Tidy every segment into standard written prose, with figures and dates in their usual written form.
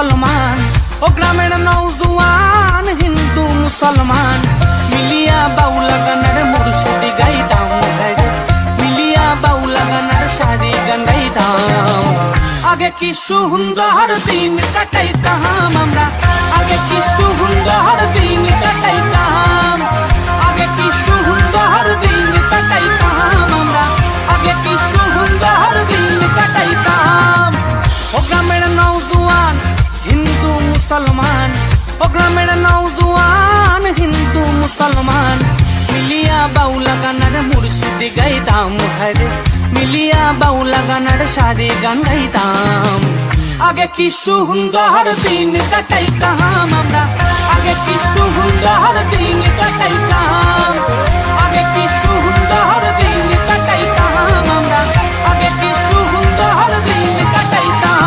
মুসলমান ও গ্রামের নওজোয়ান হিন্দু মুসলমান মিলিয়া বাউলা গানের মুর্শিদি গাইতাম হায়রে মিলিয়া বাউলা গানের সারি গান গাইতাম আগে কি সুন্দর দিন কাটাইতাম আমরা আগে কি সুন্দর দিন কাটাইতাম আগে কি সুন্দর দিন কাটাইতাম আমরা আগে কি সুন্দর দিন কাটাইতাম ও গ্রামের নওজোয়ান হিন্দু মুসলমান ও গ্রামের নওজোয়ান হিন্দু মুসলমান মিলিয়া বাউলা গানের মুর্শিদি গাইতাম হায়রে মিলিয়া বাউলা গানের সারি গান গাইতাম আগে কি সুন্দর দিন কাটাইতাম আমরা আগে কি সুন্দর দিন কাটাইতাম আগে কি সুন্দর দিন কাটাইতাম আমরা আগে কি সুন্দর দিন কাটাইতাম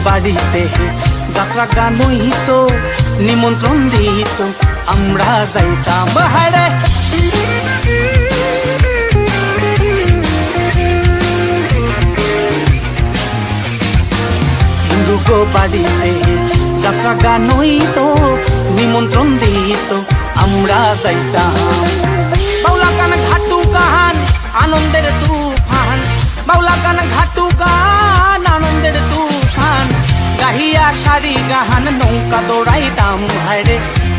বাড়িতে যাত্রা গান হইত নিমন্ত্রণ দিত আমরা যাইতাম হায়রে হিন্দু গো বাড়িতে যাত্রা গান হইত নিমন্ত্রণ দিত আমরা যাইতাম বাউলা গান ঘাটু গান আনন্দের তুফান বাউলা গান ঘাটু গান আনন্দের তুফান গাহিয়া সারি গাহান নৌকা দৌড়াইতাম হায়রে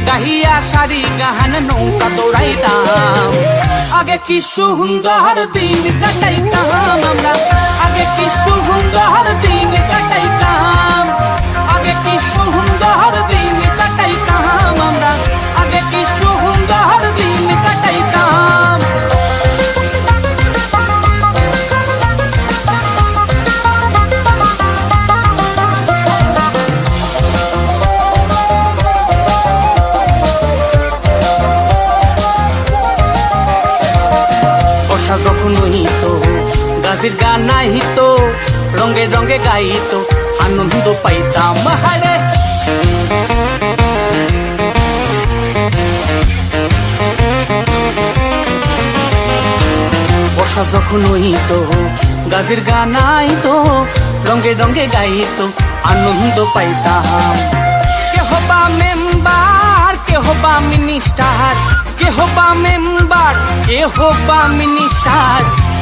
গাহিয়া সারি গাহান নৌকা দৌড়াইতাম আগে কি সুন্দর দিন কাটাইতাম আমরা আগে কি সুন্দর দিন কাটাইতাম আগে কি সুন্দর দিন কাটাইতাম আমরা আগে কি সুন্দর দিন কাটাইতাম যখন হইতো গাজির গান নাহিতো রঙে রঙে গাইতো আনন্দ পাইতাম হারে বর্ষা যখন হইতো গাজির গান নাহিতো রঙে রঙে গাইতো আনন্দ পাইতাম কেহ বা মেম্বার কেহ বা মিনিস্টার কেহ বা মেম্বার কেহ বা মিনিস্টার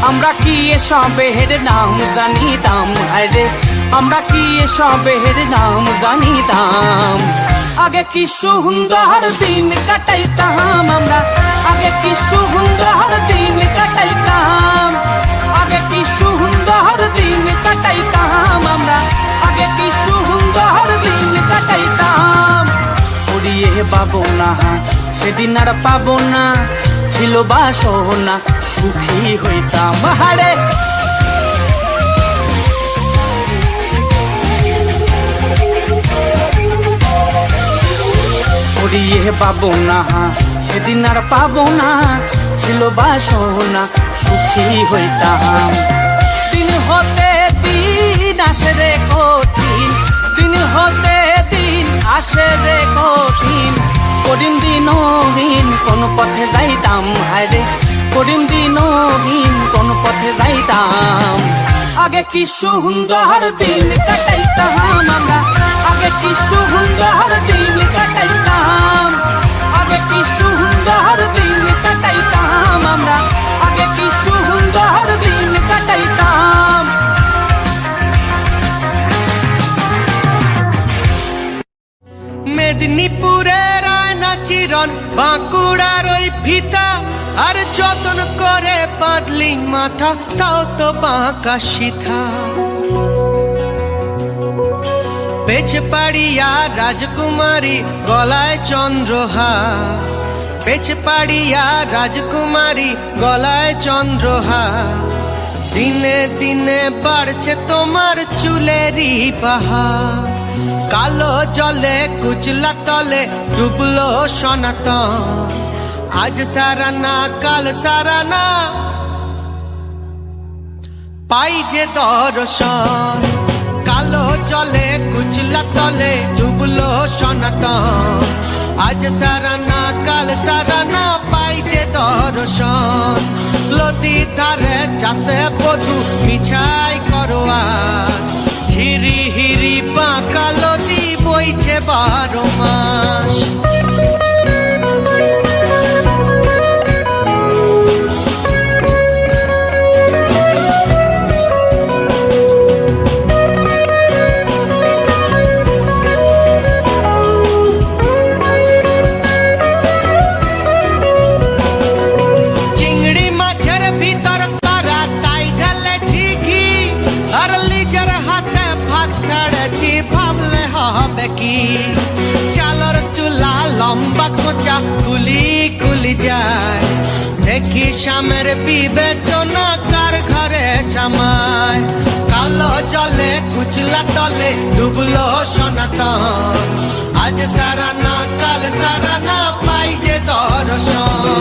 আমরা কি এসবের নাম জানিতাম হায়রে আমরা কি এসবের নাম জানিতাম আগে কি সুন্দর দিন কাটাইতাম আমরা আগে কি সুন্দর দিন কাটাইতাম আগে কি সুন্দর দিন কাটাইতাম আমরা আগে কি সুন্দর দিন কাটাইতাম ওরিয়ে পাবো না সেদিন আর পাবো না ছিল বাসনা সুখী হইতাম হারে ওরিয়ে পাবো না সেদিন আর পাবো না ছিল বাসনা সুখী হইতাম দিন হতে দিন আসে রে কঠিন দিন হতে দিন আসে রে কঠিন করিম দিনহীন কোন পথে যাইতাম হায়রে করিম দিনহীন কোন পথে যাইতাম আগে কি সুন্দর দিন কাটাইতাম আমরা আগে কি সুন্দর দিন কাটাইতাম আগে কি সুন্দর দিন কাটাইতাম আমরা আগে কি সুন্দর দিন কাটাইতাম মেদিনীপুরের চিরন বাঁকুড়ার ওই ফিতা আর যতন করে বাঁধলি মাথা তাও তো বাঁকা সিথা পেছ পাড়িয়া রাজকুমারী গলায় চন্দ্রহার পেছ পাড়িয়া রাজকুমারী গলায় চন্দ্রহার দিনে দিনে বাড়ছে তোমার চুলেরই বাহার কালো জলে কুচলা তলে ডুবলো সনাতন আজ সারানা কাল সারানা পাই যে দর্শন কালো জলে কুচলা তলে ডুবলো সনাতন। আজ সারা না কাল সারা না পাই যে দর্শন। নদীর ধারে চাষে বধু মিছাই করোয়ার। হিরি হিরি বাঁকা নদী বইছে 12 মাস। চালর চুলা লম্বা কোচা কুলি কুলি যায়। দেখি স্বামের বিবেচনা কার ঘরে সামায়। কালো জলে কুচলা তলে ডুবলো সনাতন। আজ সারা না কাল সারা না পাই যে দর্শন।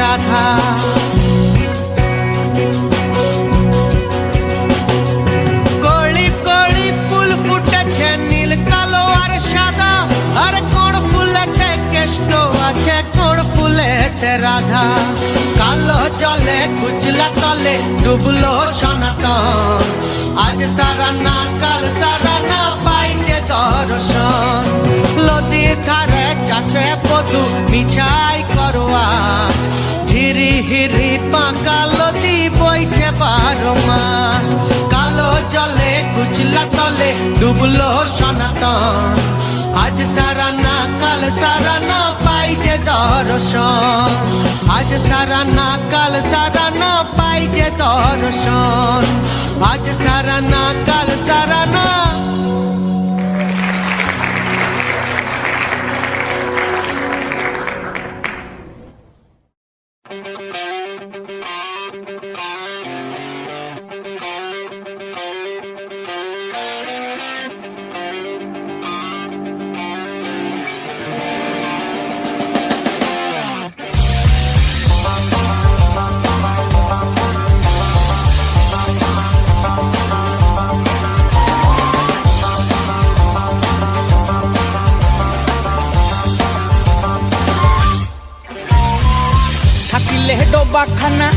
রাধা কলি কলি ফুল ফুটেছে নীল কালো আর সাদা। আর কোন ফুলেতে কেষ্ট আছে কোন ফুলেতে রাধা। কালো জলে কুচলা তলে ডুবলো সনাতন। আজ সারা না কাল সারা না পাই যে দর্শন। নদীর ধারে চাষে বধু মিছাই করোয়ার। হিরি হিরি বাঁকা নদী বইছে 12 মাস। কালো জলে কুচলা তলে ডুবলো সনাতন। আজ সারা না কাল সারা না পাই যে দর্শন। আজ সারা না কাল সারা না পাই যে দর্শন। আজ সারা না কাল সারা না। থাকিলে ডোবাখানা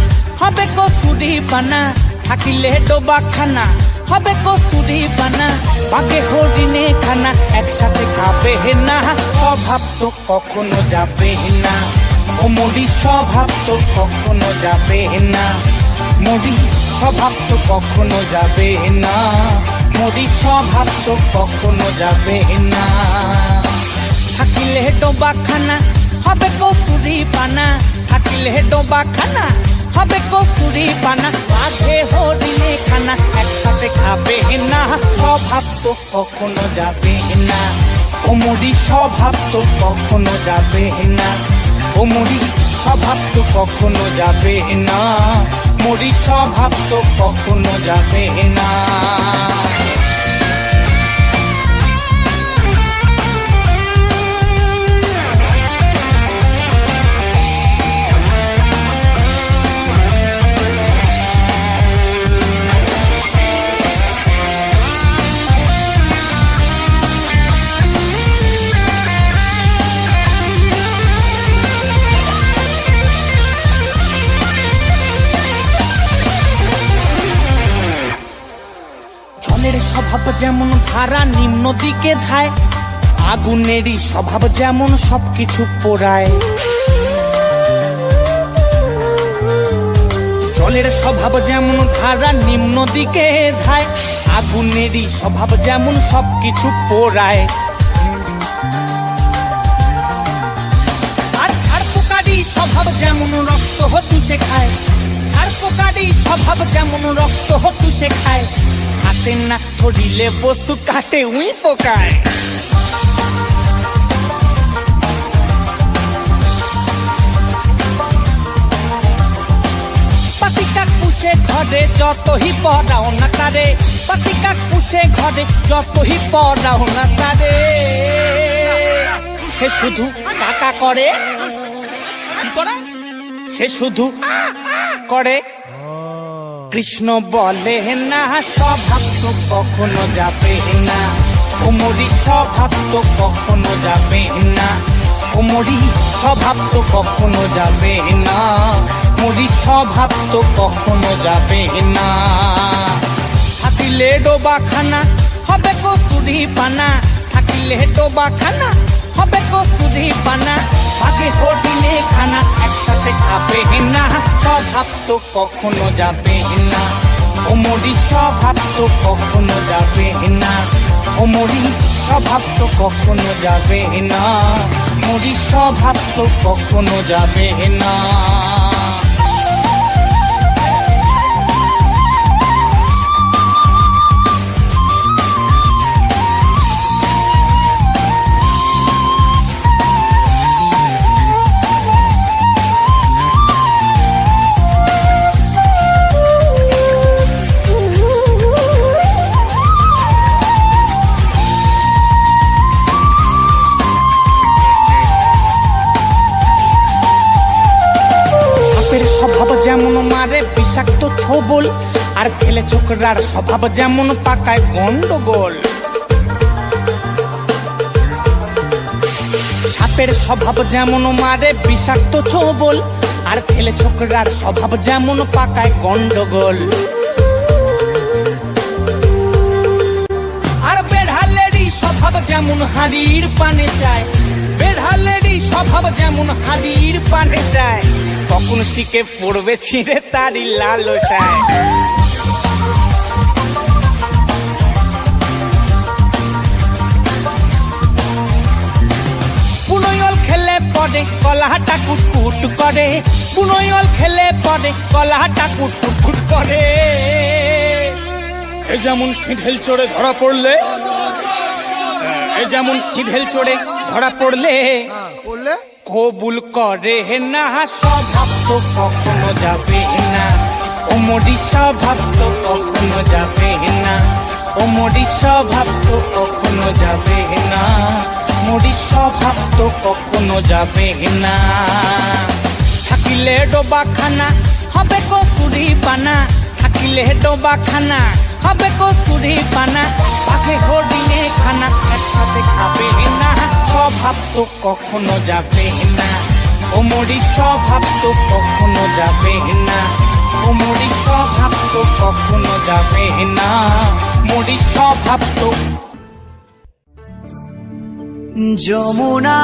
হবে কস্তুরি পানা। থাকিলে ডোবাখানা হবে কস্তুরি পানা। বাঘে হরিণে খানা একসাথে খাবে না। স্বভাব তো কখনো যাবে না। ও মরি স্বভাব তো কখনো যাবে না। মরি স্বভাব তো কখনো যাবে না। মরি স্বভাব তো কখনো যাবে না। থাকিলে ডোবাখানা হবে কস্তুরি পানা। থাকিলে ডোবাখানা হবে কস্তুরি পানা। বাঘে হরিণে খানা একসাথে খাবে না। স্বভাব তো কখনো যাবে না। ও মরি স্বভাব তো কখনো যাবে না। ও মরি স্বভাব তো কখনো যাবে না। মরি স্বভাব তো কখনো যাবে না। স্বভাব যেমন ধারা নিম্ন দিকে ধায়। আগুনেরই স্বভাব যেমন সবকিছু পোড়ায়। জলের স্বভাব যেমন ধারা নিম্ন দিকে ধায়। আগুনেরই স্বভাব যেমন সবকিছু পোড়ায়। আর ঝাড় পোকারই স্বভাব যেমন রক্ত চুষে খায়। ঝাড় পোকারই স্বভাব যেমন রক্ত চুষে খায়। হাতে না ধরিলে বস্তু কাটে উই পোকায়। পাতিকা কুশে ঘরে যতই পড়াও না তারে, পাতিকা কুশে ঘরে যতই পড়াও না তারে, সে শুধু টাকা করে, কি করে? সে শুধু করে। কৃষ্ণ বলে না স্বভাব তো কখনো যাবে না, ওমরি স্বভাব তো কখনো যাবে না, ওমরি স্বভাব তো কখনো যাবে না, মরি স্বভাব তো কখনো যাবে না। থাকিলে ডোবাখানা হবে কস্তুরি পানা, থাকিলে ডোবাখানা হবে কস্তুরি পানা, আগে হরিণে খানা একসাথে খাবে না, স্বভাব তো কখনো যাবে না, ওমরি স্বভাব তো কখনো যাবে না, ওমরি স্বভাব তো কখনো যাবে না, মরি স্বভাব তো কখনো যাবে না। যেমন মারে বিষাক্ত ছোবল, আর ছেলে ছোকরার স্বভাব যেমন পাকায় গন্ডগোল। সাপের স্বভাব যেমন মারে বিষাক্ত ছোবল, আর ছেলে ছোকরার স্বভাব যেমন পাকায় গন্ডগোল। আর বেড়ালেরই স্বভাব যেমন হাড়ির পানে যায়, বেড়ালেরই স্বভাব যেমন হাড়ির পানে যায়, কখন শিখে পড়বে ছিঁড়ে তারই লালসায়। বুনয়ল খেলে পড়ে কলাহাটা কুটকুট করে, বুনয়ল খেলে পড়ে কলাহাটা কুটকুট করে। এ যেমন সিঁধেল চড়ে ধরা পড়লে, এ যেমন সিঁধেল চড়ে ধরা পড়লে কবুল করে না, স্বভাব তো কখনো যাবে না, ওমরি স্বভাব তো কখনো যাবে না, ওমরি স্বভাব তো কখনো যাবে না, মরি স্বভাব তো কখনো যাবে না। থাকিলে ডোবাখানা হবে কস্তুরি পানা, থাকিলে ডোবাখানা হবে কস্তুরি পানা, পাখে হরিণে খানা একসাথে খাবে না, স্বভাব তো কখনো যাবে না, ওমরি স্বভাব তো কখনো যাবে না, ওমরি স্বভাব তো কখনো যাবে না, মরি স্বভাব তো। যমুনা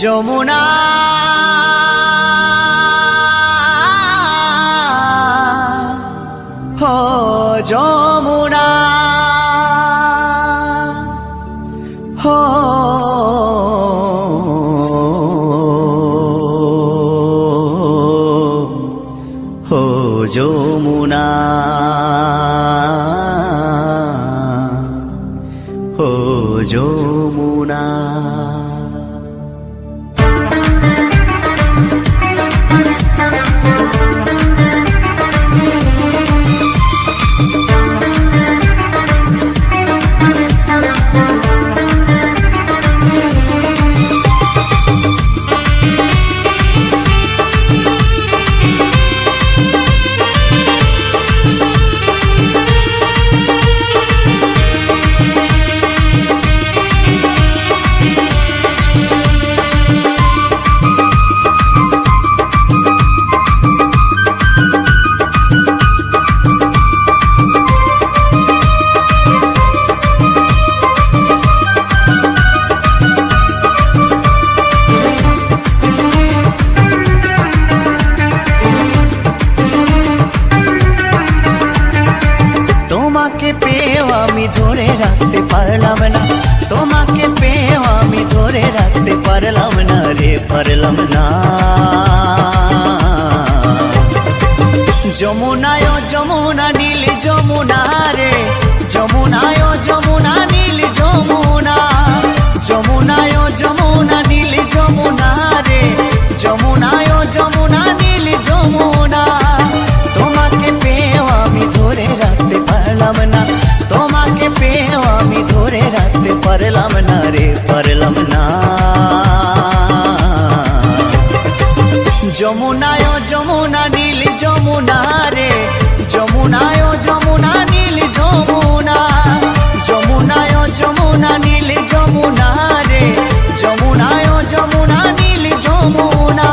যমুনা হো যমুনা হো হো যমুনা হো যমুনা। তোমাকে পেয়েও আমি ধরে রাখতে পারলাম না, তোমাকে পেয়েও আমি ধরে রাখতে পারলাম না রে, পারলাম না। যমুনায় যমুনা নীল যমুনা রে, যমুনায় যমুনা নীল যমুনা। পেলাম না। যমুনায় যমুনা নীল যমুনা রে, যমুনায় যমুনা নীল যমুনা, যমুনায় যমুনা নীল যমুনা রে, যমুনায় যমুনা নীল যমুনা।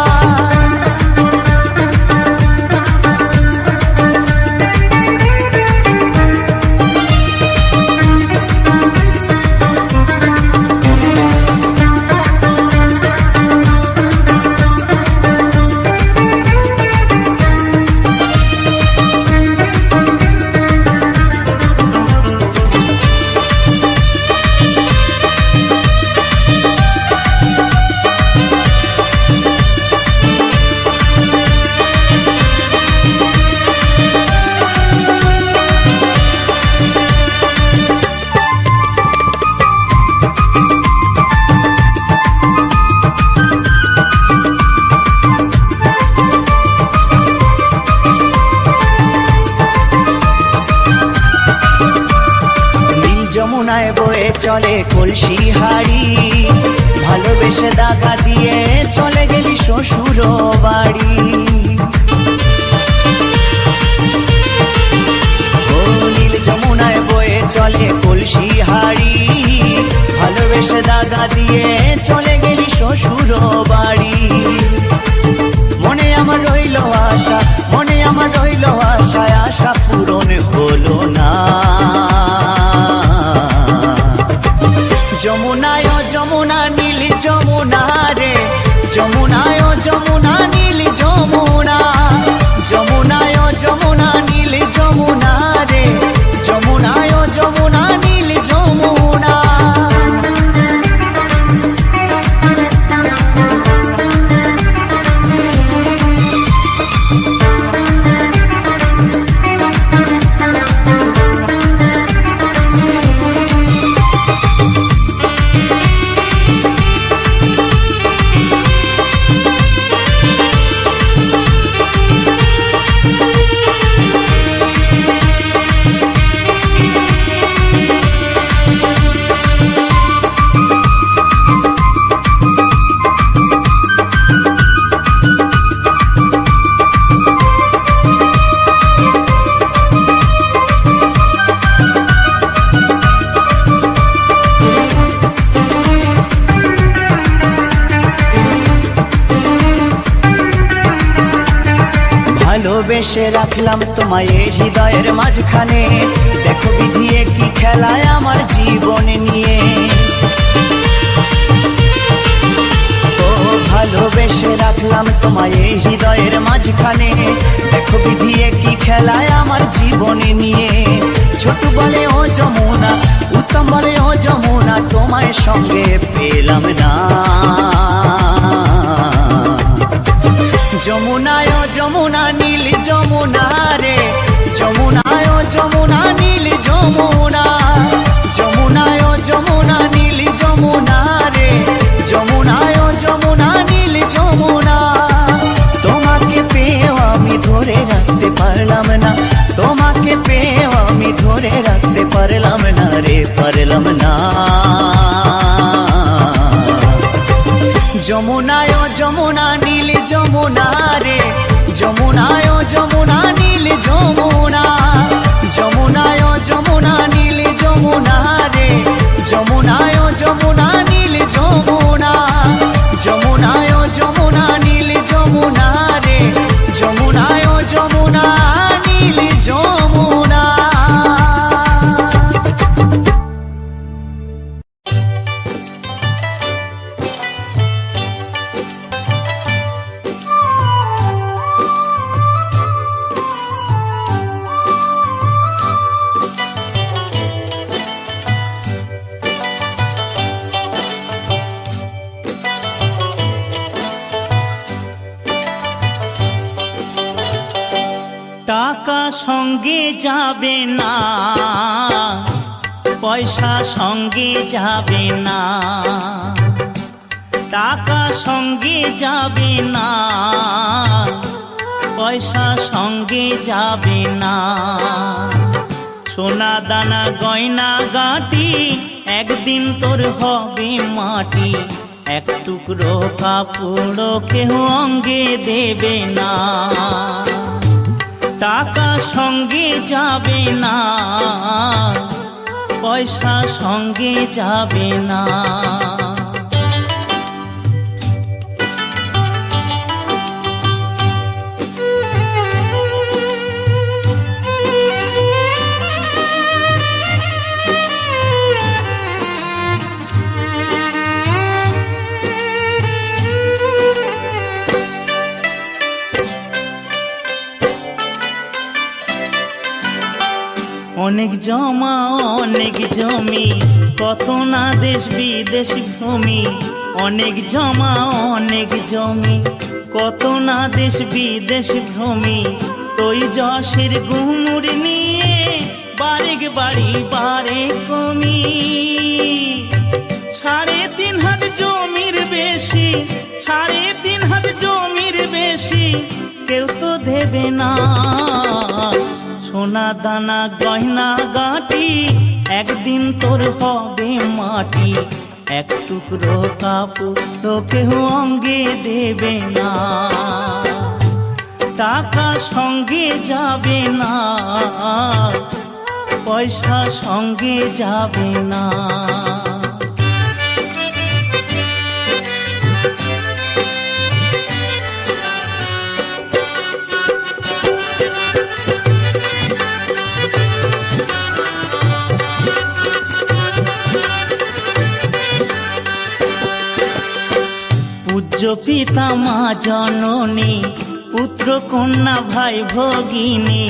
যমুনায় বয়ে চলে কলসি হাড়ি, ভালোবেসে দাগা দিয়ে চলে গেলি শ্বশুর বাড়ি। ও নীল যমুনায় বয়ে চলে কলসি হাড়ি, ভালোবেসে দাগা দিয়ে চলে গেলি শ্বশুর বাড়ি। মনে আমার রইল আশা, মনে আমার রইল আশা, আশা পূরণ হলো না। যমুনায় যমুনা নীল যমুনা রে, যমুনায় যমুনা নীল যমুনা, যমুনায় যমুনা নীল যমুনা রে, যমুনায় যমুনা নীল যমুনা। ভালোবেসে রাখলাম তোমায় এই হৃদয়ের মাঝখানে, দেখো বিধিয়ে কি খেলায় আমার জীবন নিয়ে। ও ভালোবেসে রাখলাম তোমায় এই হৃদয়ের মাঝখানে, দেখো বিধিয়ে কি খেলায় আমার জীবন নিয়ে। ছোট বলে ও যমুনা, উত্তম বলে ও যমুনা, তোমায় সঙ্গে পেলাম না। যমুনায় যমুনা নীল যমুনা রে, যমুনায় যমুনা নীল যমুনা, যমুনায় যমুনা নীল যমুনা রে, যমুনায় যমুনা নীল যমুনা। তোমাকে পেয়েও আমি ধরে রাখতে পারলাম না, তোমাকে পেয়েও আমি ধরে রাখতে পারলাম না রে, পারলাম না। যমুনায় যমুনা নীল যমুনা রে, যমুনায় যমুনা নীল যমুনা, যমুনায় যমুনা নীল যমুনা রে, যমুনায় যমুনা নীল যমুনা, যমুনায় যমুনা নীল যমুনা রে, যমুনায় যমুনা নীল যমুনা। টাকা সঙ্গে যাবে না, পয়সা সঙ্গে যাবে না, টাকা সঙ্গে যাবে না, পয়সা সঙ্গে যাবে না। সোনা দানা গয়না গাটি একদিন তোর হবে মাটি, এক টুকরো কাপড় কেহ অঙ্গে দেবে না, টাকা সঙ্গে যাবে না, পয়সা সঙ্গে যাবে না। অনেক জমা অনেক জমি, কত না দেশ বিদেশ ভূমি, অনেক জমা অনেক জমি, কত না দেশ বিদেশ ভূমি, তুই যশের গুমুর নিয়ে বারেক বাড়ি বারে কমি। 3.5 হাত জমির বেশি, 3.5 হাত জমির বেশি কেউ তো দেবে না, সোনা দানা গয়না গাটি একদিন তোর হবে মাটি, এক টুকরো কাপড় কেহ অঙ্গে দেবে না, টাকা সঙ্গে যাবে না, পয়সা সঙ্গে যাবে না। পূজ্য পিতা মা জননী, পুত্র কন্যা ভাই ভগিনী,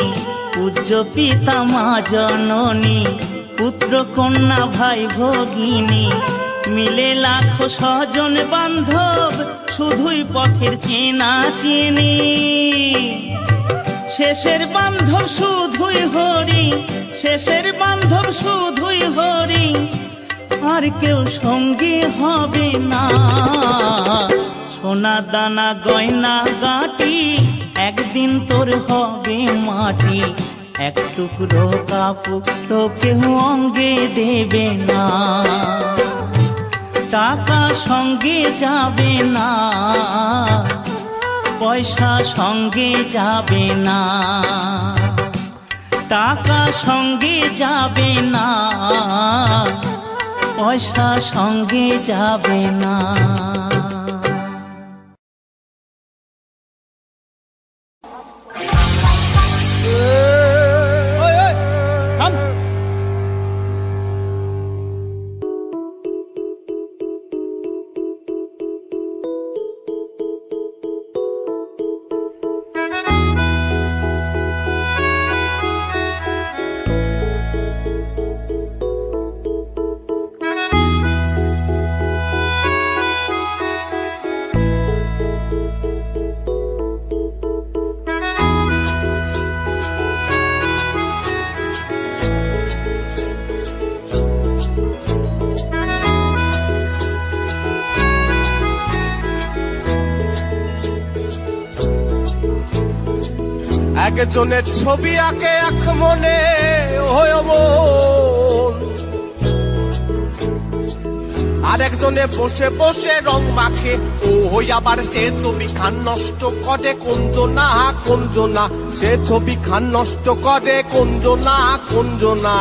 পূজ্য পিতা মা জননী, পুত্র কন্যা ভাই ভগিনী, মিলে লাখো স্বজন বান্ধব, শুধুই পথের চেনা চেনি, শেষের বান্ধব শুধুই হরি, শেষের বান্ধব শুধুই হরি, আর কেউ সঙ্গী হবে না, সোনা দানা গয়না গাটি একদিন তোর হবে মাটি, এক টুকরো কাপড় কেউ অঙ্গে দেবে না, টাকা সঙ্গে যাবে না, পয়সা সঙ্গে যাবে না, টাকা সঙ্গে যাবে না, পয়সা সঙ্গে যাবে না। একজনের ছবি আঁকে এক মনে হয় মন, আর একজনে বসে বসে রং মাখে ও হই, আবার সে ছবি খান নষ্ট করে কোনজনা কোনজনা, সে ছবি খান নষ্ট করে কোনজনা কোনজনা।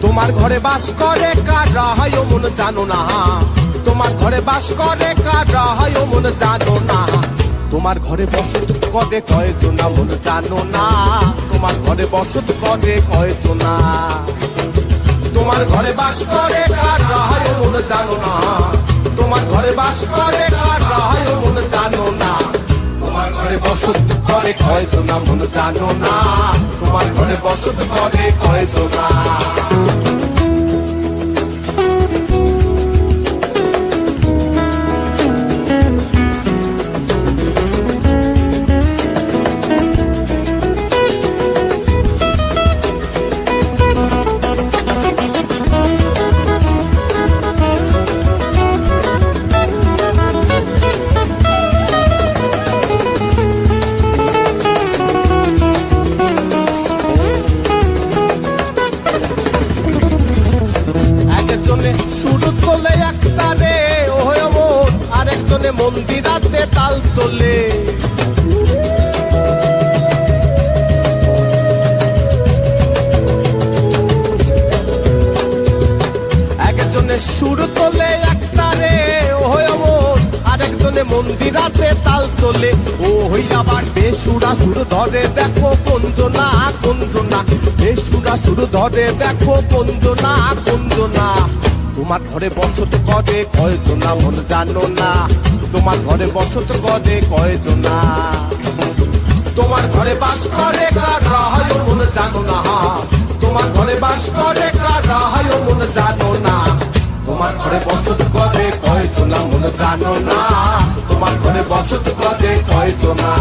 তোমার ঘরে বাস করে কারা হয় মন জানো না, তোমার ঘরে বাস করে কারা হয় মন জানো না, তোমার ঘরে বসত করে কয়জনা মন জানো না, তোমার ঘরে বসত করে কয়জনা, তোমার ঘরে বাস করে কারা হয় মন জানো না, তোমার ঘরে বাস করে কারা হয় মন জানো না, তোমার ঘরে বসত করে কয়জনা মন জানো না, তোমার ঘরে বসত করে কয়জনা। শুরু তোলে একটারে ওহ মন, আরেকজনে মন্দিরাতে তাল তোলে। একজনে সুর তোলে একটারে ওহ মন, আরেকজনে মন্দিরাতে তাল তোলে। ও হইয়া আবার বেসুরা সুর ধরে দেখো কোনজনা কোনজনা, বেসুরা সুর ধরে দেখো কোনজনা কোনজনা। তোমার ঘরে বসত করে কয়জনা মন জানো না, তোমার ঘরে বসত করে কয়জনা। তোমার ঘরে বাস করে কারা হয় মন জানো না, তোমার ঘরে বাস করে কারা হয় মন জানো না। তোমার ঘরে বসত করে কয়জনা মন জানো না, তোমার ঘরে বসত করে কয়জনা।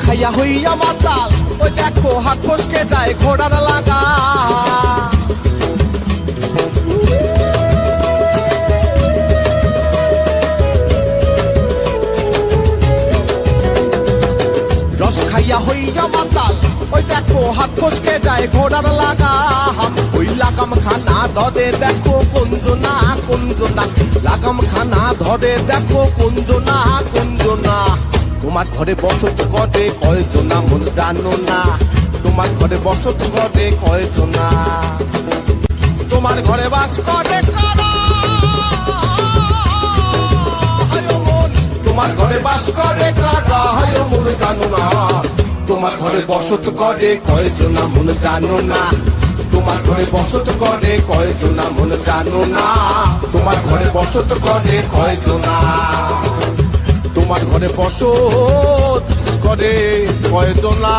খাইয়া হইয়া মাতাল ওই দেখো হাত ফসকে যায় ঘোড়ার লাগা। রস খাইয়া হইয়া মাতাল ওই দেখো হাত ফসকে যায় ঘোড়ার লাগা। ওই লাগাম খানা ধরে দেখো কোনজনা কোনজনা, লাগাম খানা ধরে দেখো কোনজনা কোনজনা। তোমার ঘরে বসত করে কয়জনা মন জানো না, তোমার ঘরে বসত করে কয়জনা। তোমার ঘরে বাস করে কারা হয় মন, তোমার ঘরে বাস করে কারা হয় মন জানো না। তোমার ঘরে বসত করে কয়জনা মন জানো না, তোমার ঘরে বসত করে কয়জনা মন জানো না। তোমার ঘরে বসত করে কয়জনা, তোমার ঘরে বসত করে কয়জনা।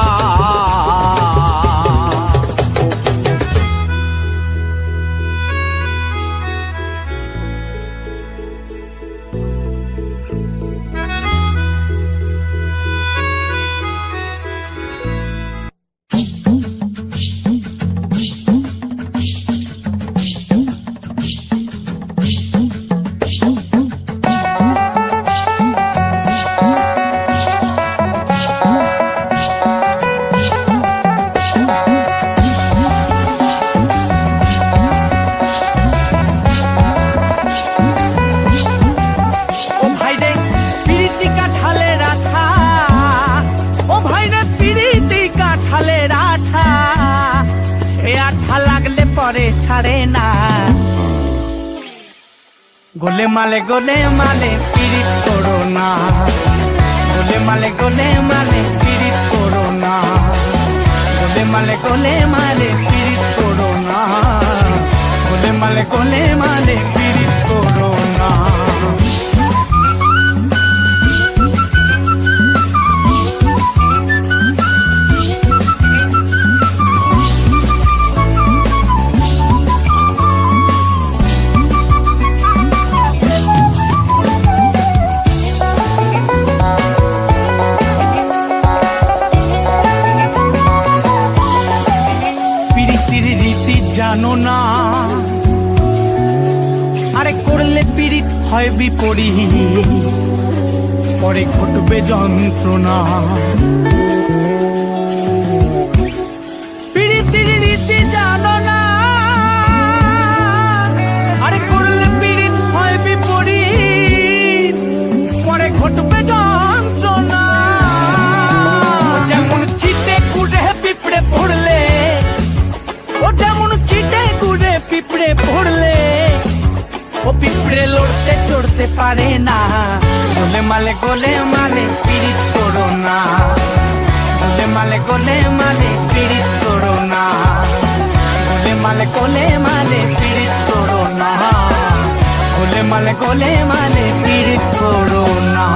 ছাড়ে না গোলে মালে পিরিত করো না, গোলে মালে পিরিত করো না, গোলে মালে পিরিত করো না, গোলে মালে পিরিত করো না। জানো না হয় বিপরীত, পরে ঘটবে যন্ত্রণা। পীড়িতের রীতি জানো না, আরে করলে পীড়িত হয় বিপরীত, পরে ঘটবে যন্ত্রণা। যেমন চিটে কুড়ে পিঁপড়ে পড়লে, ও যেমন চিটে কুড়ে পিঁপড়ে পড়লে, ও পিঁপড়ে লড়তে চড়তে পারে না। গোলে মালে পীড়িত করো না, গোলে মালে পীড়িত করো না, গোলে মালে পীড়িত করো না, গোলে মালে পীড়িত করো না।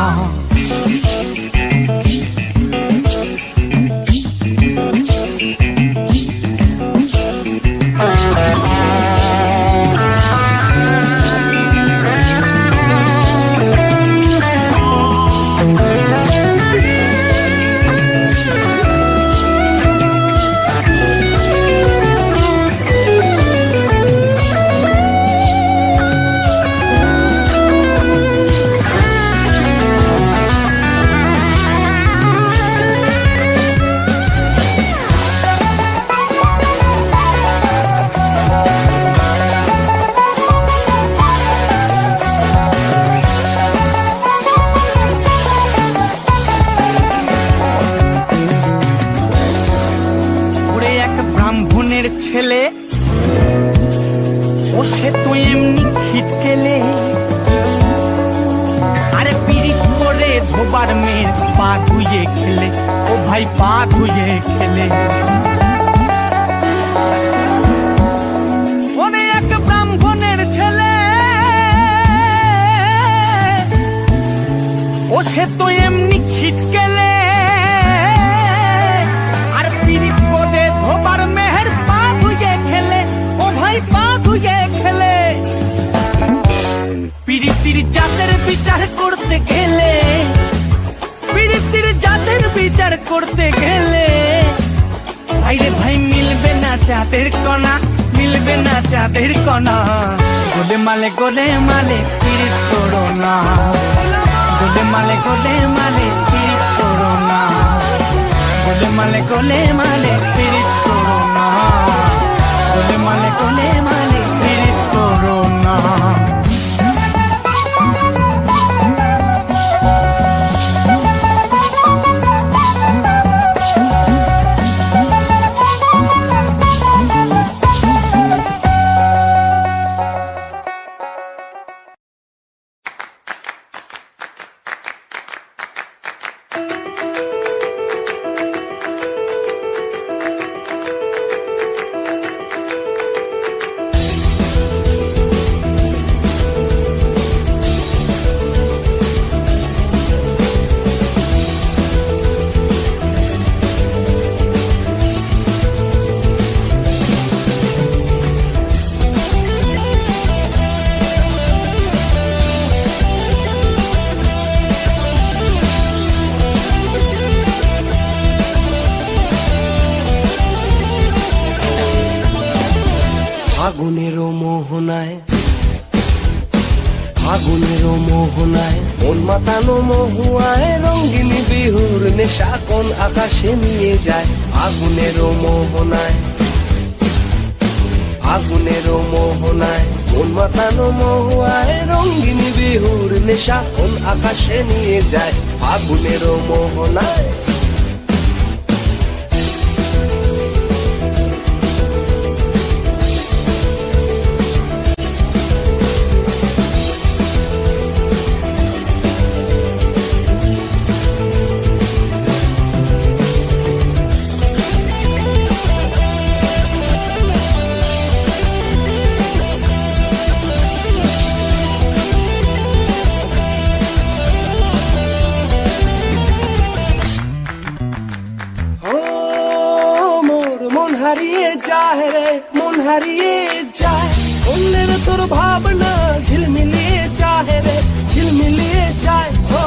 ব্রাহ্মণের ছেলে, ও সে তো এমনি খিটকেলে, আরে পীড়িত করে ধোবার মেয়ের পা ধুয়ে খেলে, ও ভাই পা ধুয়ে খেলে। ওরে এক ব্রাহ্মণের ছেলে, ও সে তো এমনি খিটকেলে, আর পীড়িত করে ধোবার মেহের পা ধুয়ে খেলে, ও ভাই পা ধুয়ে খেলে। পীড়িতির জাতের বিচার করতে গেলে, পীড়িতির জাতের বিচার করতে গেলে, ভাইরে ভাই মিলবে না চাঁদের কণা, মিলবে না চাঁদের কণা। গোলে মালে পীড়িত করো না, গোলে মালে পীড়িত করো না, গোলে মালে পীড়িত করো না, গোলে মালে পীড়িত করো না। ফাগুনেরও মোহনায়, ফাগুনেরও মোহনায়, মন মাতানো মহুয়ায়, রঙ্গিনী বিহুর নেশা কোন আকাশে নিয়ে যায়। ফাগুনেরও মোহনায়, ফাগুনেরও মোহনায়, মন মাতানো মহুয়ায়, রঙ্গিনী বিহুর নেশা কোন আকাশে নিয়ে যায়। ফাগুনেরও মোহনায়। হারিয়ে যায় রে, মন হারিয়ে যায়, অন্যের তোর ভাবনা ঝিলমিলিয়ে যায় রে, ঝিলমিলিয়ে যায়। ও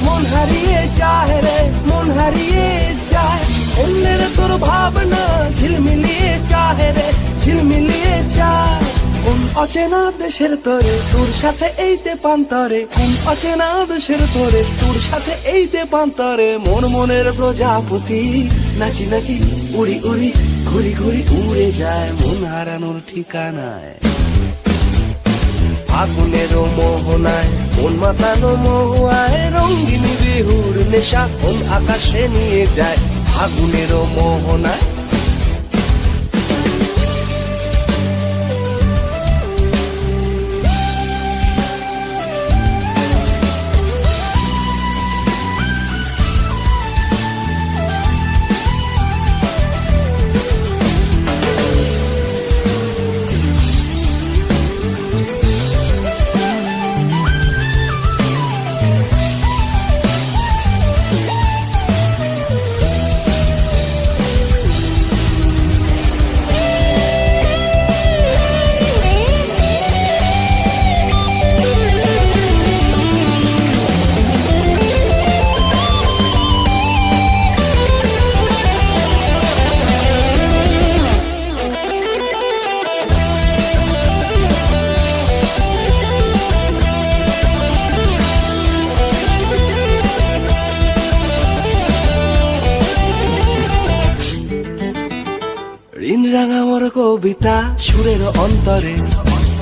মন হারিয়ে যায় রে, মন হারিয়ে যায়, অন্যের তোর ভাবনা ঝিলমিলিয়ে যায় রে, ঝিলমিলিয়ে যায়। কোন অচেনা দেশের তোরে তোর সাথে এইতে পান্তরে, কোন অচেনা দেশের তোরে তোর সাথে এইতে পান্তরে, মন মনের প্রজাপতি নাচি নাচি উড়ি উড়ি ঘুরি ঘুরি উড়ে যায় মন হারানোর ঠিকানায়। আগুনের মোহনায় মন মাতানো মহুয়ায়, রঙিন বিহুর নেশা কোন আকাশে নিয়ে যায় আগুনের মোহনায়। ঋণ রাঙা মোর কবিতা সুরের অন্তরে,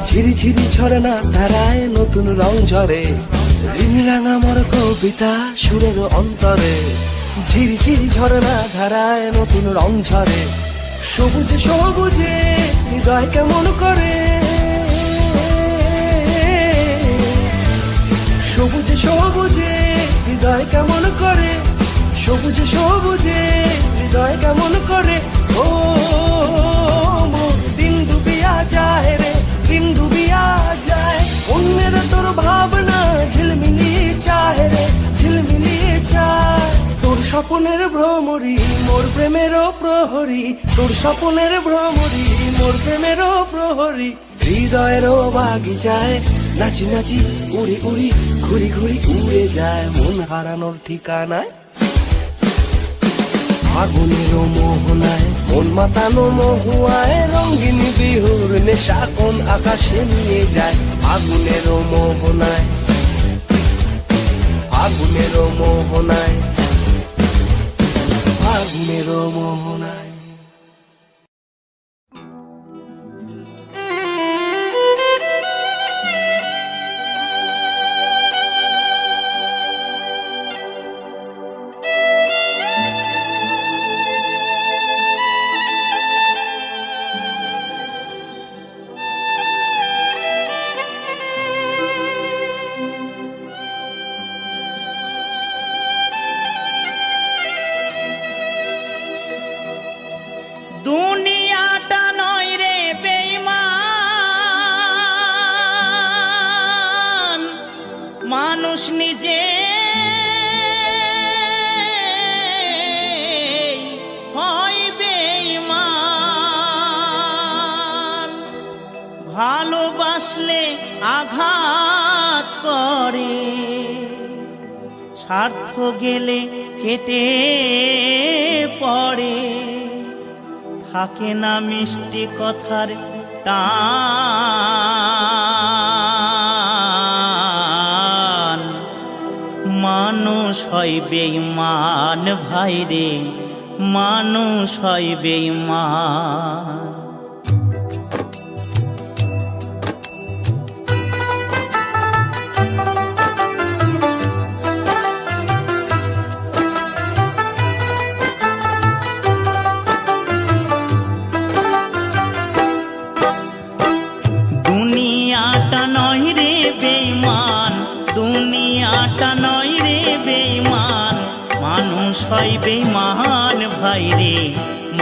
ঝিরি ঝিরি ঝরে না ধারায় নতুন রং ঝরে। ঋণ রাঙা মোর কবিতা সুরের অন্তরে, ঝিরি ঝিরি ঝরে না ধারায় নতুন রং ঝরে। সবুজে সবুজে হৃদয় কেমন করে, সবুজে সবুজে হৃদয় কেমন করে, সবুজে সবুজে হৃদয় কেমন করে। ও দিন ডুবিয়া যায় রে, দিন ডুবিয়া যায়, অন্যের তোর ভাবনা ঝিলমিলি চায় রে, ঝিলমিলি চায়। তোর স্বপ্নের ভ্রমরি মোর প্রেমেরও প্রহরী, তোর স্বপ্নের ভ্রমরি মোর প্রেমেরও প্রহরী। হৃদয়েরও বাগিচায় নাচি নাচি উড়ি উড়ি ঘুরি ঘুরি উড়ে যায় মন হারানোর ঠিকানায়। আগুনের মোহনায় মন মাতানো মহুয়ায়, রঙিন বিহুর নেশা কোন আকাশে নিয়ে যায় আগুনের মোহনায়, আগুনের মোহনায়, আগুনের মোহনায়। দুনিয়াটা নয় রে বেঈমান, মানুষ নিজে হয় বেঈমান। ভালোবাসলে আঘাত করে, স্বার্থ গেলে কেটে পড়ে, থাকে না মিষ্টি কথার টান। মানুষ হয় বেঈমান ভাই রে, মানুষ হয় বেঈমান। দুনিয়াটা নয় রে বেঈমান, দুনিয়াটা নয় রে বেঈমান, মানুষ হয় বেঈমান ভাই রে,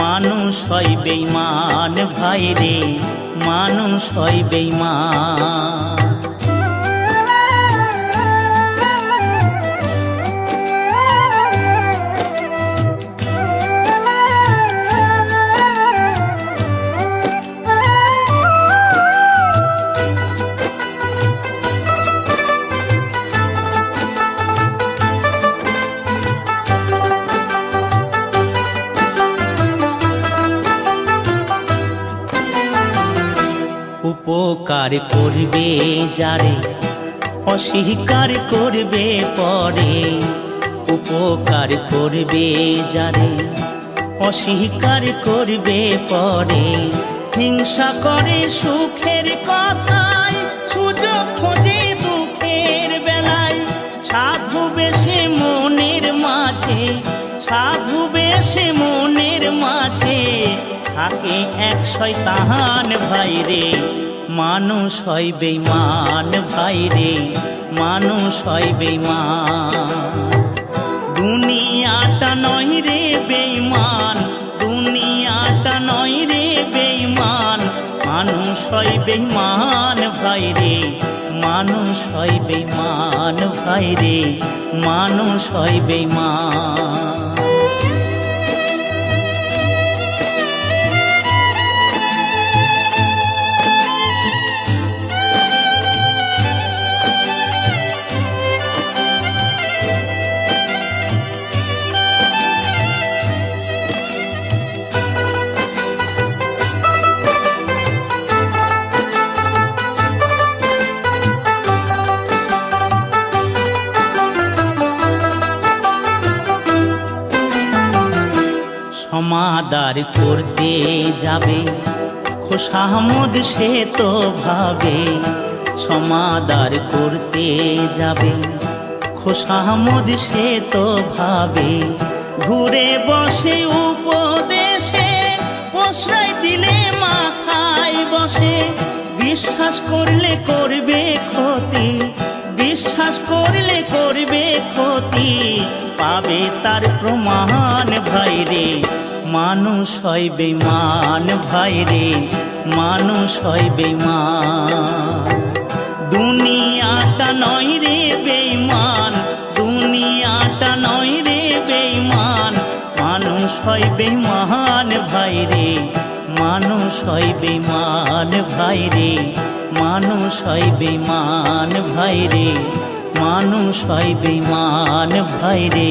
মানুষ হয় বেঈমান ভাই রে, মানুষ হয় বেঈমান। উপকার করবে যারে অস্বীকার করবে পরে, উপকার করবে যারে অস্বীকার করবে পরে, হিংসা করে সুখের কথায়, সুযোগ খোঁজে দুঃখের বেলায়, সাধু বেশে মনের মাঝে, সাধু বেশে মনের মাঝে থাকে এক শয়তান ভাইরে, মানুষ হয় বেঈমান ভাইরে, মানুষ হয় বেঈমান। দুনিয়াটা নয় রে বেঈমান, দুনিয়াটা নয় রে বেঈমান, মানুষ হয় বেঈমান ভাইরে, মানুষ হয় বেঈমান ভাইরে, মানুষ হয় বেঈমান। সমাদার করতে যাবে খোশামদ সে তো ভাবে, সমাদার করতে যাবে খোশামদ সে তো ভাবে, ঘুরে বসে উপদেশে প্রশ্রয় দিলে মাথায় বসে, বিশ্বাস করলে করবে ক্ষতি, বিশ্বাস করলে করবে ক্ষতি, পাবে তার প্রমাণ ভাইরে, মানুষ হয় বেঈমান ভাইরে, মানুষ হয় বেঈমান। দুনিয়াটা নয় রে বেঈমান, দুনিয়াটা নয় রে বেঈমান, মানুষ হয় বেঈমান ভাইরে, মানুষ হয় বেঈমান ভাইরে, মানুষ হয় বেঈমান ভাইরে, মানুষ হয় বেঈমান ভাইরে,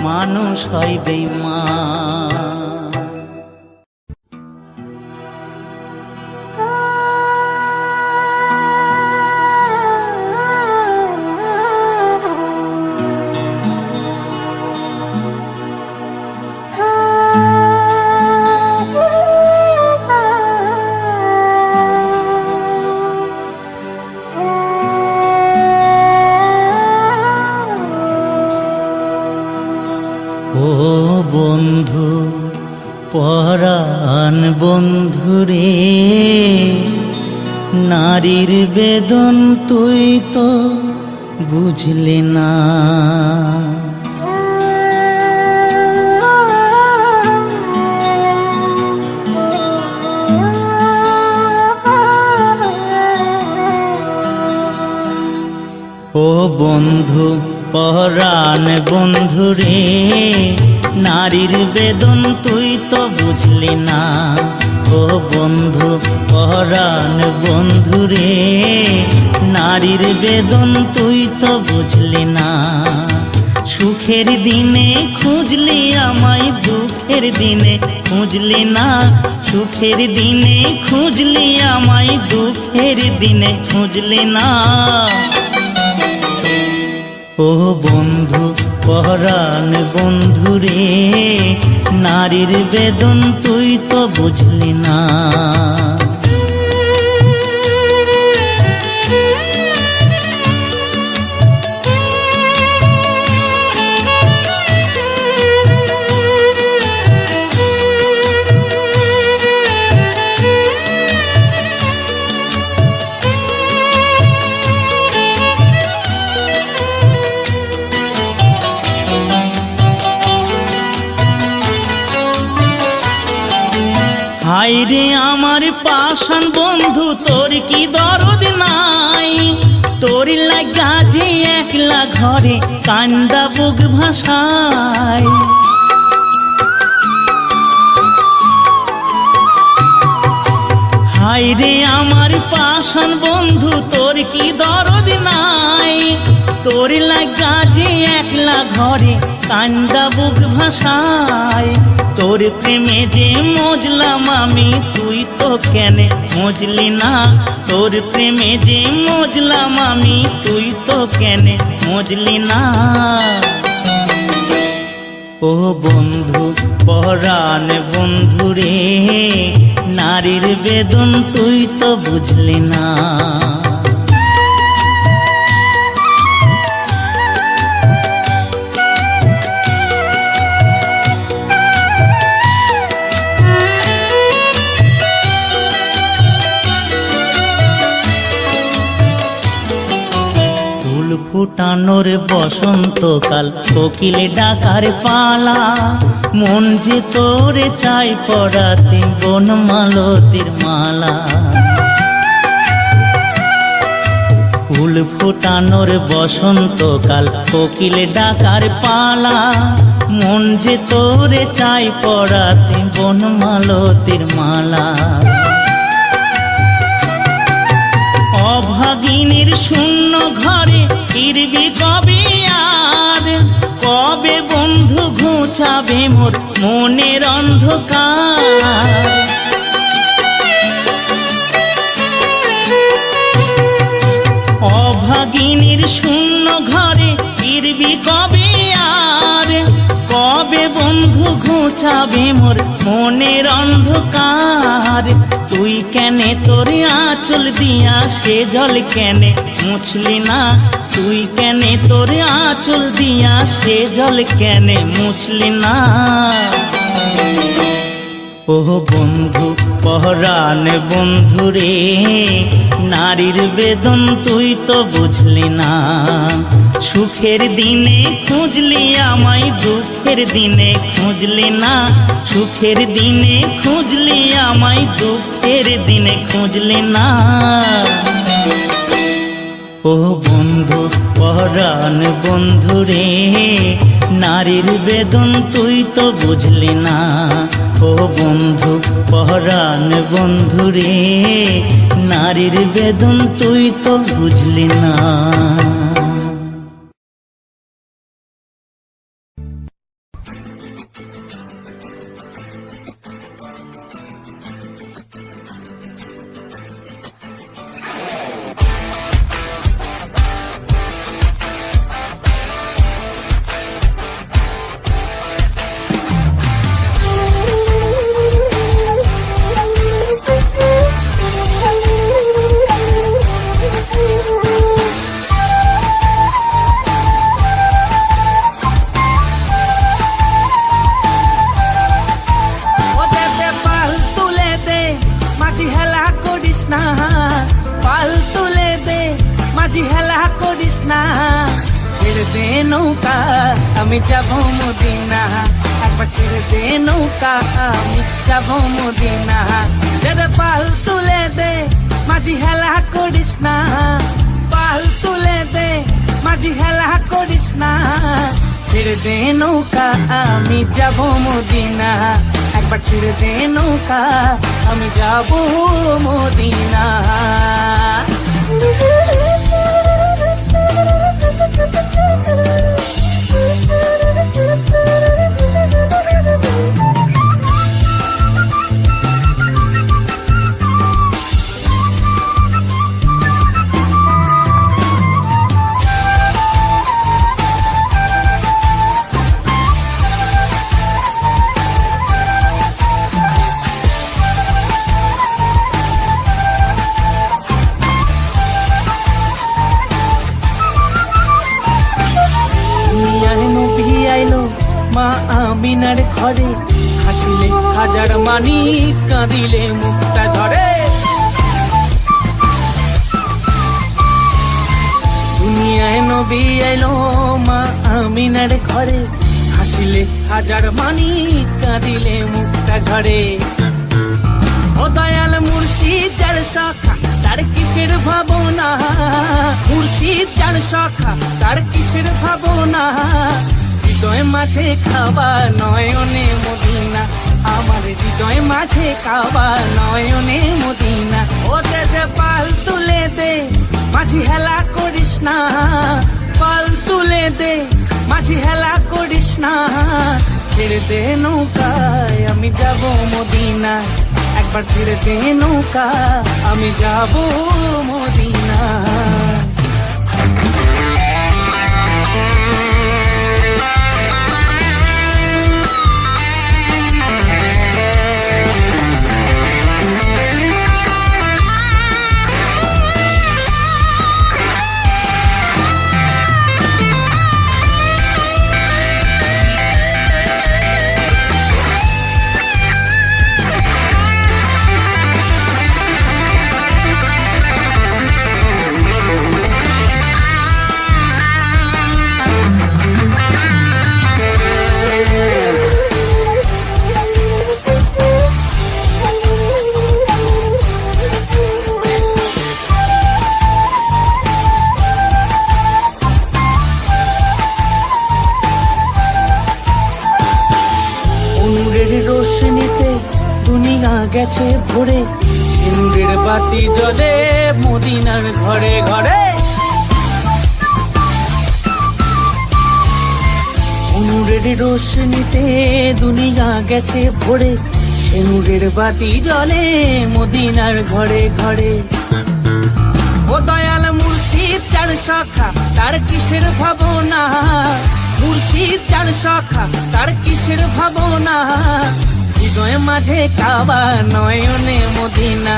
মানুষ হয় বেঈমান। ও বন্ধু পরাণ বন্ধুরে, নারীর বেদন তুই তো বুঝলি না, ও বন্ধু পরাণ বন্ধুরে, নারীর বেদন তুই তো বুঝলি না, ও বন্ধু পরাণ বন্ধুরে, নারীর বেদন তুই তো বুঝলি না। সুখের দিনে খুঁজলি আমায়, দুঃখের দিনে খুঁজলি না, সুখের দিনে খুঁজলি আমায়, দুঃখের দিনে খুঁজলি না। ও বন্ধু পরাণ বন্ধুরে, নারীর বেদন তুই তো বুঝলি না। হায়রে আমার পাষাণ বন্ধু, তোর কি দরদ নাই, তোর লাগা যে একলা ঘরে কান্দা বুক ভাষায়। হায়রে আমার পাষাণ বন্ধু, তোর কি দরদ নাই, তোর লাগা যে একলা ঘরে কান্দা বুক ভাষায়, তোর তোর প্রেমে যে মজলাম আমি, তুই তো কেন মজলি না। তোর প্রেমে যে মজলাম আমি, তুই তো কেন মজলি না। ও বন্ধু পরাণ বন্ধু রে, নারীর বেদন তুই তো বুঝলি না। ফুটানোর বসন্তকাল, কোকিল ডাকার পালা, মন যে তোরে চাই পড়াতে বনমালতির মালা। ফুল ফুটানোর বসন্তকাল, কোকিল ডাকার পালা, মন যে তোরে চাই পড়াতে বনমালতির মালা। অভাগিনীর শূন্য ঘরে ফিরবি কবে আর, কবে বন্ধু ঘুচাবে মোর মনের অন্ধকার। অভাগিনীর শূন্য ঘরে ফিরবি কবে আর, কবে বন্ধু ঘুচাবে মোর মনের অন্ধকার। তুই কেনে তোর আঁচল দিয়া সে জল কেনে মুছলি না। তুই কেনে তোর আঁচল দিয়া সে জল কেনে মুছলি না। ও বন্ধু পরাণ বন্ধু রে, নারীর বেদন তুই তো বুঝলি না। সুখের দিনে খুঁজলি আমায়, দুঃখের দিনে খুঁজলি না। সুখের দিনে খুঁজলি আমায়, দুঃখের দিনে খুঁজলি না। ও বন্ধু পরাণ বন্ধু রে, নারীর বেদন তুই তো বুঝলি না। ও বন্ধু পরাণ বন্ধু রে, নারীর বেদন তুই তো বুঝলি না। আমি যাব মদিনা, একবার ছেড়ে দে নৌকা, আমি যাব মদিনা। দে পাল তুলে দে, মাঝি হেলা করিস না। পাল তুলে দে, মাঝি হেলা করিস না। ছেড়ে দে নৌকা, আমি যাব মদিনা। একবার ছেড়ে দে নৌকা, আমি যাব মদিনা। মা আমিনার ঘরে হাসিলে হাজার মানি, কাঁদিলে মুক্তা ঝরে। দুনিয়ায় নবী আইলো মা আমিনার ঘরে, হাসিলে হাজার মানি, কাঁদিলে মুক্তা ঝরে। ও দয়াল মুর্শিদ যার শাখা, তার কিসের ভাবনা। মুর্শিদ যার শাখা, তার কিসের ভাবনা। হৃদয় মাঝে খাবা নয়নে মদিনা, আমার হৃদয় মাঝে খাবা নয়নে মদিনা। ও দে পাল তুলে দে, মাঝি হেলা করিস না। পাল তুলে দে, মাঝি হেলা করিস না। ছেড়ে দে নৌকায় আমি যাব মদিনা, একবার ছেড়ে দে নৌকা আমি যাব মদিনা। রোশনীতে দুনিয়া গেছে ভরে, সিঁদুরের বাতি জ্বলে মদিনার ঘরে ঘরে। নূরের রোশনীতে দুনিয়া গেছে ভরে, সিঁদুরের বাতি জ্বলে মদিনার ঘরে ঘরে। ও দয়াল মুর্শিদ চার শাখা তার কিসের ভাবনা, মুর্শিদ চার শাখা তার কিসের ভাবনা। হৃদয় মাঝে কাবা নয়নে মদিনা,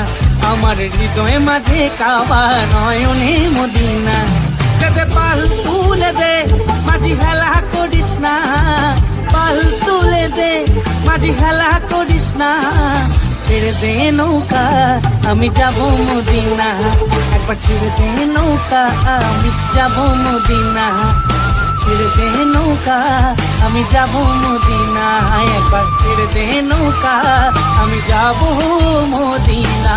আমার হৃদয় মাঝে কাবা নয়নে মদিনা। দে পাল তুলে দে মাঝি হেলা করিস না, পাল তুলে দে মাঝি হেলা করিস না। ছেড়ে দে নৌকা আমি যাব মদিনা, একবার ছেড়ে দে নৌকা আমি যাব মদিনা। ছেড়ে দে নৌকা আমি যাব মদিনা, একবার ছেড়ে দে নৌকা আমি যাব মদিনা।